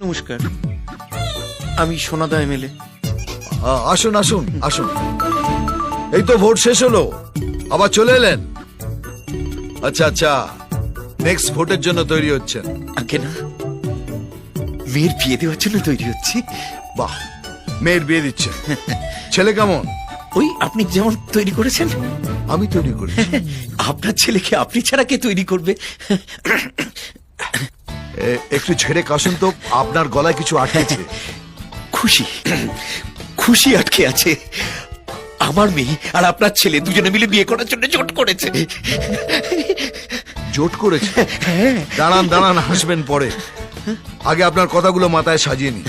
নমস্কার, আমি সোনাদা এমএলএ। আসুন আসুন আসুন, এই তো ভোট শেষ হলো, আবার চলে এলেন। আচ্ছা আচ্ছা, নেক্সট ভোটের জন্য তৈরি হচ্ছেন? আগে না, মেয়ের বিয়ে দেওয়ার জন্য তৈরি হচ্ছি। বাহ, মেয়ের বিয়ে দিচ্ছে। ছেলে কেমন? ওই আপনি যেমন তৈরি করেছেন। আমি তৈরি করি? আপনার ছেলেকে আপনি ছাড়া কে তৈরি করবে? একটু ছেড়ে কাশুন তো, আপনার গলায় কিছু আটকেছে। খুশি খুশি আটকে আছে। আমার মেয়ে আর আপনার ছেলে দুজনে মিলে বিয়ে করার জন্য জোট করেছে। জোট করেছে? দাঁড়ান দাঁড়ান, হাসবেন পরে, আগে আপনার কথাগুলো মাথায় সাজিয়ে নি।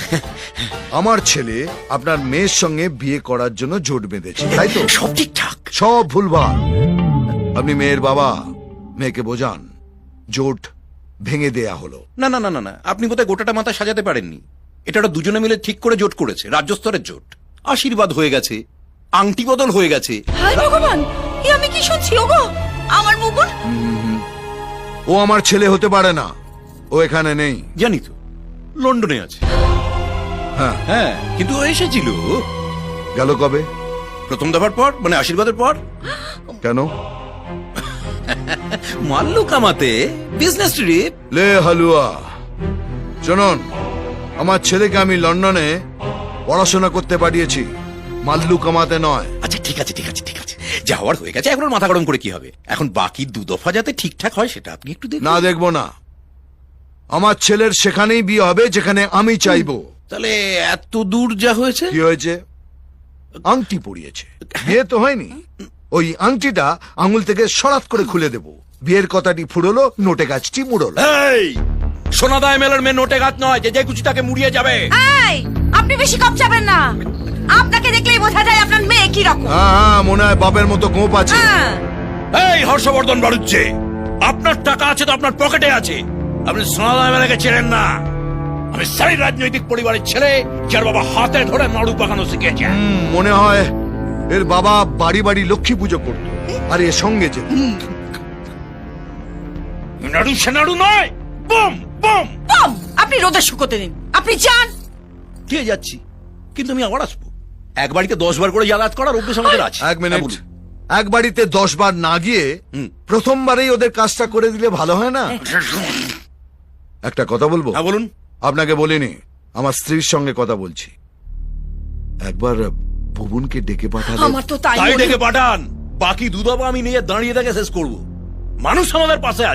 আমার ছেলে আপনার মেয়ের সঙ্গে বিয়ে করার জন্য জোট বেঁধেছে, তাই তো? সব ঠিকঠাক। সব ভুলভাল। আপনি মেয়ের বাবা, মেয়েকে বোঝান জোট ভেঙে দেয়া হলো। না না না না না, আপনি বোধহয় গোটাটা মাথা সাজাতে পারেননি। এটা ওরা দুজনে মিলে ঠিক করে জোট করেছে, রাজ্য স্তরের জোট। আশীর্বাদ হয়ে গেছে, আংটি বদল হয়ে গেছে। হায় ভগবান, এ আমি কি শুনছি? ওগো আমার মুকুন। ও আমার ছেলে হতে পারে না, ও এখানে নেই। জানি তো, লন্ডনে আছে। হ্যাঁ, হ্যাঁ, কিন্তু ও এসেছিল গেল কবে? প্রথম দফার পর, মানে আশীর্বাদের পর। কেন? মাল্লু কামাতে, বিজনেস ট্রিপ। লে হালুয়া, শুনুন, আমার ছেলেকে আমি লন্ডনে পড়াশোনা করতে পাঠিয়েছি, মাল্লু কামাতে নয়। আচ্ছা ঠিক আছে ঠিক আছে ঠিক আছে, যা হওয়ার হয়ে গেছে, এখন আর মাথা গরম করে কি হবে? এখন বাকি দু দফা যাতে ঠিকঠাক হয় সেটা আপনি একটু দেখুন। না, দেখবো না। আমার ছেলের সেখানেই বিয়ে হবে যেখানে আমি চাইবো। তাহলে এত দূর যা হয়েছে। কি হয়েছে? আংটি পরিয়েছে, বিয়ে তো হয়নি। ওই আংটিটা আঙুল থেকে সরাত করে খুলে দেব। বিয়ের কথাটি ফুরলো, নোটে গাছটি মুড়ল। এই সোনাদা এমএলএর মেয়ে নোটে গাছ নয় যে যে কুচি তাকে মুড়িয়ে যাবে। এই আপনি বেশি কপচাবেন না, আপনাকে দেখলেই বোঝা যায় আপনার মেয়ে কি রকম। হ্যাঁ হ্যাঁ, মনে হয় বাপের মতো গোপ আছে। হ্যাঁ। এই হর্ষবর্ধন বাড়ুচ্ছে, আপনার টাকা আছে তো আপনার পকেটে আছে। আপনি সোনাদা এমএলএকে চেনেন না। আমি সেই রাজনৈতিক পরিবারের ছেলে যার বাবা হাতে ধরে নাড়ু পাকানো শিখেছে। মনে হয় এর বাবা বাড়ি বাড়ি লক্ষ্মী পুজো করত আর এর সঙ্গে যেত। নাড়ু সে নাড়ু নয়, বম বম। বম আপনি রোদে শুকোতে দিন, আপনি যান। দিয়ে যাচ্ছি, কিন্তু আমি আবার আসবো। এক বাড়িতে 10 বার করে যাতায়াত করার অভ্যেস আমাদের আছে। এক মিনিট, হ্যাঁ, বলুন। এক বাড়িতে 10 বার না গিয়ে প্রথমবারেই ওদের কাজটা করে দিলে ভালো হয় না? একটা কথা বলবো? হ্যাঁ বলুন। আপনাকে বলিনি, আমার স্ত্রীর সঙ্গে কথা বলছি। একবার ভুবনকে ডেকে পাঠালে। আমার তো তাই তাই মনে- ডেকে পাঠান, বাকি দুধবা আমি নিয়ে দাঁড়িয়ে থেকে শেষ করব। মানুষ আমাদের পাশে আছে।